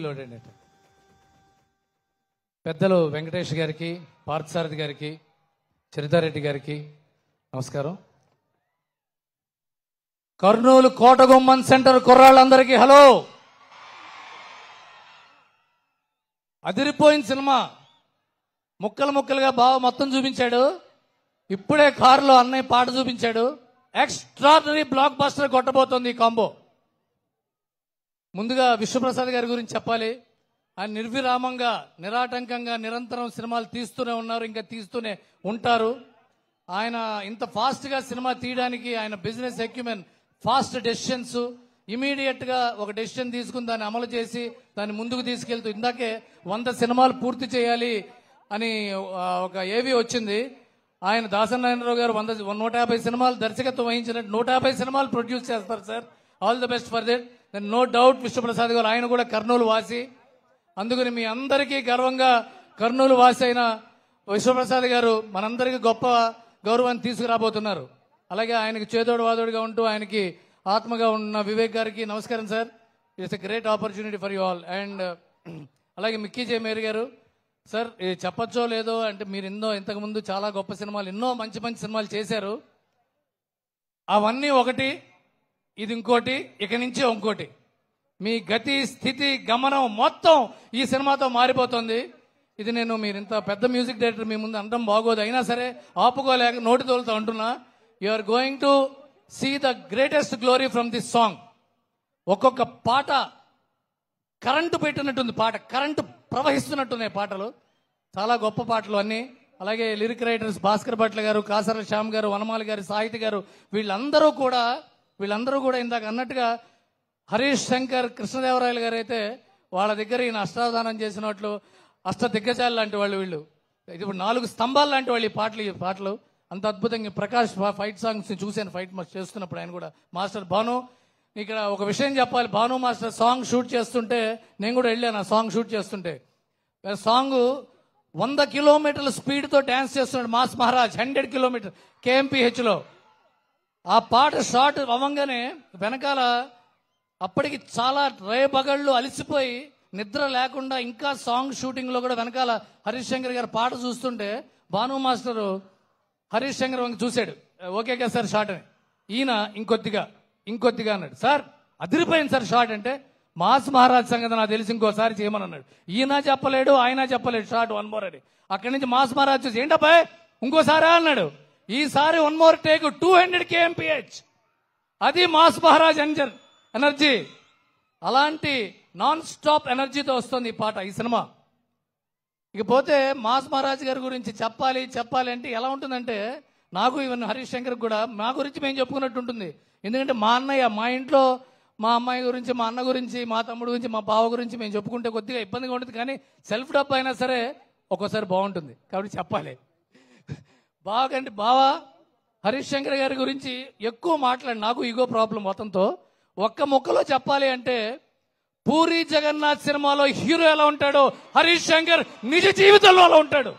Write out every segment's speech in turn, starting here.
లోడండి. పెద్దలు వెంకటేష్ గారికి, పార్థసారథి గారికి, చరితారెడ్డి గారికి నమస్కారం. కర్నూలు కోటగుమ్మన్ సెంటర్ కుర్రాళ్ళందరికీ హలో. అదిరిపోయిన సినిమా, ముక్కలు ముక్కలుగా బావ మొత్తం చూపించాడు. ఇప్పుడే కారులో అన్నయ్య పాట చూపించాడు. ఎక్స్ట్రాడనరీ బ్లాక్ బస్టర్ కొట్టబోతోంది ఈ కాంబో. ముందుగా విశ్వప్రసాద్ గారి గురించి చెప్పాలి. ఆయన నిర్విరామంగా, నిరాటంకంగా నిరంతరం సినిమాలు తీస్తూనే ఉన్నారు, ఇంకా తీస్తూనే ఉంటారు. ఆయన ఇంత ఫాస్ట్ గా సినిమా తీయడానికి ఆయన బిజినెస్ ఎక్యుమెన్, ఫాస్ట్ డెసిషన్స్, ఇమీడియట్ గా ఒక డెసిషన్ తీసుకుని దాన్ని అమలు చేసి దాన్ని ముందుకు తీసుకెళ్తూ ఇందాకే 100 సినిమాలు పూర్తి చేయాలి అని ఒక ఏవి వచ్చింది. ఆయన దాసనారాయణరావు గారు 150 సినిమాలు దర్శకత్వం వహించినట్టు 150 సినిమాలు ప్రొడ్యూస్ చేస్తారు sir. All the best for that. No doubt Vishwaprasad garu ఆయన కూడా కర్నూలు వాసి. అందుకని మీ అందరికీ గర్వంగా కర్నూలు వాసి అయిన విశ్వప్రసాద్ గారు మనందరికీ గొప్ప గౌరవాన్ని తీసుకురాబోతున్నారు. అలాగే ఆయనకి చేదోడు వాదోడుగా ఉంటూ ఆయనకి ఆత్మగా ఉన్న వివేక్ గారికి నమస్కారం sir. It's a great opportunity for you all. And అలాగే మిక్కీ జే మేరీ గారు సార్, చెప్పచ్చో లేదో అంటే మీరు ఇంతకుముందు చాలా గొప్ప సినిమాలు, ఎన్నో మంచి మంచి సినిమాలు చేశారు. అవన్నీ ఒకటి, ఇది ఇంకోటి, ఇక నుంచి ఇంకోటి. మీ గతి, స్థితి, గమనం మొత్తం ఈ సినిమాతో మారిపోతుంది. ఇది మీరు ఇంత పెద్ద మ్యూజిక్ డైరెక్టర్ మీ ముందు అనడం బాగోదు, అయినా సరే ఆపుకోలేక నోటి తోలుతో అంటున్నా. You are going to see the greatest glory from this song. ఒక్కొక్క పాట కరెంటు పెట్టినట్టుంది, పాట కరెంటు ప్రవహిస్తున్నట్టున్నాయి పాటలు. చాలా గొప్ప పాటలు అన్ని. అలాగే లిరిక్ రైటర్స్ భాస్కర్ భట్ల గారు, కాసర శ్యామ్ గారు, వనమాలి గారు, సాహితి గారు, వీళ్ళందరూ కూడా ఇందాక అన్నట్టుగా హరీష్ శంకర్, కృష్ణదేవరాయలు గారు అయితే వాళ్ళ దగ్గర ఈయన అష్టావధానం చేసినట్లు అష్ట దిగ్గజాలు లాంటి వాళ్ళు వీళ్ళు. ఇప్పుడు 4 స్తంభాలు లాంటి వాళ్ళు ఈ పాటలు అంత అద్భుతంగా. ప్రకాష్ ఫైట్ సాంగ్స్ చూశాను, ఫైట్ చేస్తున్నప్పుడు ఆయన కూడా. మాస్టర్ భాను, ఇక్కడ ఒక విషయం చెప్పాలి. భాను మాస్టర్ సాంగ్ షూట్ చేస్తుంటే నేను కూడా వెళ్ళాను. ఆ సాంగ్ షూట్ చేస్తుంటే సాంగ్ 100 కిలోమీటర్ల స్పీడ్తో డ్యాన్స్ చేస్తున్నాడు మాస్ మహారాజ్, 100 కిలోమీటర్ KMPH లో. ఆ పాట షార్ట్ అవ్వంగానే వెనకాల అప్పటికి చాలా రేపగళ్ళు అలసిపోయి నిద్ర లేకుండా ఇంకా సాంగ్ షూటింగ్ లో కూడా వెనకాల హరీష్ శంకర్ గారు పాట చూస్తుంటే భాను మాస్టర్ హరీష్ శంకర్ వంక చూశాడు. ఓకే కదా సార్ షార్ట్ అని. ఈయన ఇంకొద్దిగా అన్నాడు. సార్ అదిరిపోయింది సార్ షార్ట్ అంటే. మాస్ మహారాజ్ సంగతి నాకు తెలిసి ఇంకోసారి చేయమని అన్నాడు. ఈయన చెప్పలేడు, ఆయన చెప్పలేడు షార్ట్ 1 మోర్ అని. అక్కడి నుంచి మాస్ మహారాజ్ చూసి ఏంటబ్బాయ్ ఇంకోసారి అన్నాడు. ఈసారి 1 మోర్ టేక్ 200 KMPH. అది మాస్ మహారాజ్ ఎనర్జీ. అలాంటి నాన్ స్టాప్ ఎనర్జీతో వస్తుంది ఈ పాట, ఈ సినిమా. ఇకపోతే మాస్ మహారాజ్ గారి గురించి చెప్పాలి అంటే ఎలా ఉంటుందంటే, నాకు ఈవెన్ హరీష్ శంకర్ కూడా మా గురించి మేము చెప్పుకున్నట్టు ఉంటుంది. ఎందుకంటే మా అన్నయ్య, మా ఇంట్లో మా అమ్మాయి గురించి, మా అన్న గురించి, మా తమ్ముడు గురించి, మా బావ గురించి మేము చెప్పుకుంటే కొద్దిగా ఇబ్బందిగా ఉంటుంది. కానీ సెల్ఫ్ డబ్ అయినా సరే ఒక్కోసారి బాగుంటుంది కాబట్టి చెప్పాలి. బావ హరీష్ శంకర్ గారి గురించి ఎక్కువ మాట్లాడి నాకు ఈగో ప్రాబ్లం అతనితో. ఒక్క ముక్కలో చెప్పాలి అంటే, పూరి జగన్నాథ్ సినిమాలో హీరో ఎలా ఉంటాడో హరీష్ శంకర్ నిజ జీవితంలో అలా ఉంటాడు.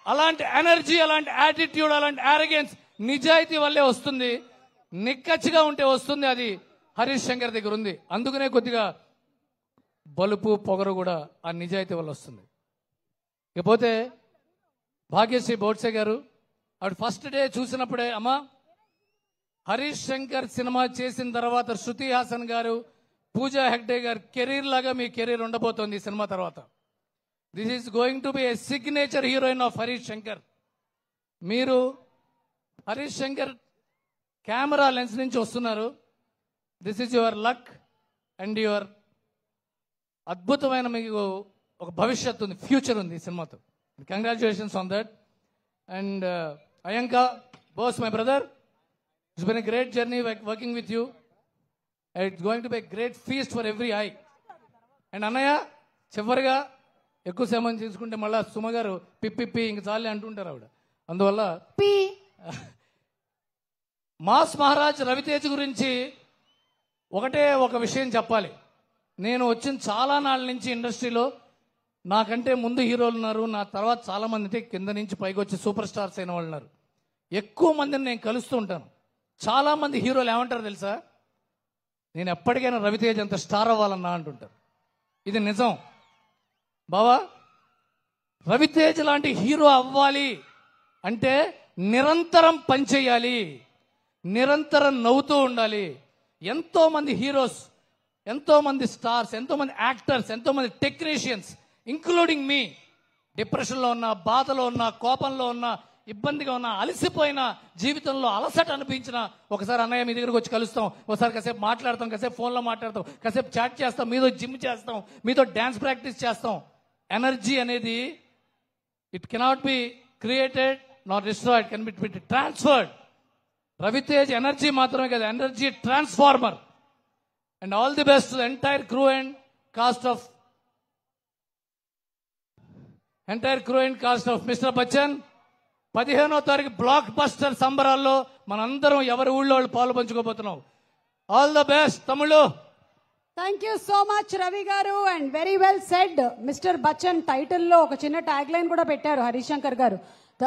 అలాంటి ఎనర్జీ, అలాంటి యాటిట్యూడ్, అలాంటి ఆరోగెన్స్ నిజాయితీ వల్లే వస్తుంది. నిక్కచ్చిగా ఉంటే వస్తుంది. అది హరీష్ శంకర్ దగ్గర ఉంది. అందుకనే కొద్దిగా బలుపు, పొగరు కూడా ఆ నిజాయితీ వల్ల వస్తుంది. ఇకపోతే భాగ్యశ్రీ బోడ్సే గారు, ఆవిడ ఫస్ట్ డే చూసినప్పుడే అమ్మా హరీష్ శంకర్ సినిమా చేసిన తర్వాత శృతి హాసన్ గారు, పూజా హెగ్డే గారు కెరీర్ లాగా మీ కెరీర్ ఉండబోతోంది ఈ సినిమా తర్వాత. This is going to be a signature heroine of Harish Shankar. మీరు హరీష్ శంకర్ కెమెరా లెన్స్ నుంచి వస్తున్నారు. This is your luck and your అద్భుతమైన మీకు ఒక భవిష్యత్తు ఉంది, ఫ్యూచర్ ఉంది ఈ సినిమాతో. Congratulations on that. And Ayananka Bose, my brother, it's been a great journey working with you. It's going to be a great feast for every eye. And అన్నయ్య, చివరిగా ఎక్కువ సమయం తీసుకుంటే మళ్ళా సుమ గారు పిప్పి ఇంక చాలే అంటుంటారు ఆవిడ. అందువల్ల మాస్ మహారాజ్ రవితేజ్ గురించి ఒక విషయం చెప్పాలి. నేను వచ్చిన చాలా నాళ్ళ నుంచి ఇండస్ట్రీలో నాకంటే ముందు హీరోలు ఉన్నారు, నా తర్వాత చాలా మంది కింద నుంచి పైకి వచ్చి సూపర్ స్టార్స్ అయిన వాళ్ళు ఉన్నారు. ఎక్కువ మందిని నేను కలుస్తూ ఉంటాను. చాలా మంది హీరోలు ఏమంటారు తెలుసా, నేను ఎప్పటికైనా రవితేజ్ అంత స్టార్ అవ్వాలన్నా అంటుంటారు. ఇది నిజం. బావా, రవితేజ లాంటి హీరో అవ్వాలి అంటే నిరంతరం పనిచేయాలి, నిరంతరం నవ్వుతూ ఉండాలి. ఎంతో మంది హీరోస్, ఎంతో మంది స్టార్స్, ఎంతో మంది యాక్టర్స్, ఎంతో మంది టెక్నీషియన్స్ ఇంక్లూడింగ్ మీ డిప్రెషన్లో ఉన్న, బాధలో ఉన్న, కోపంలో ఉన్న, ఇబ్బందిగా ఉన్న, అలసిపోయిన, జీవితంలో అలసట అనిపించిన ఒకసారి అన్నయ్య మీ దగ్గరకు వచ్చి కలుస్తాం, ఒకసారి కాసేపు మాట్లాడతాం, కాసేపు ఫోన్లో మాట్లాడతాం, కాసేపు చాట్ చేస్తాం, మీతో జిమ్ చేస్తాం, మీతో డ్యాన్స్ ప్రాక్టీస్ చేస్తాం. ఎనర్జీ అనేది it cannot be created not destroyed, can be transferred. Ravitej energy మాత్రమే కదా, energy transformer. And all the best to the entire crew and cost of mister Bachchan. 15వ తారీఖు బ్లాక్ బస్టర్ సంబరాల్లో మనందరం ఎవరి ఊళ్ళో వాళ్ళు పాలు పంచుకోబోతున్నాం. ఆల్ ద బెస్ట్ తమ్ముళ్ళు. Thank you so much Ravi garu, and very well said. Mister Bachchan టైటిల్లో ఒక చిన్న ట్యాగ్ లైన్ కూడా పెట్టారు హరిశంకర్ గారు.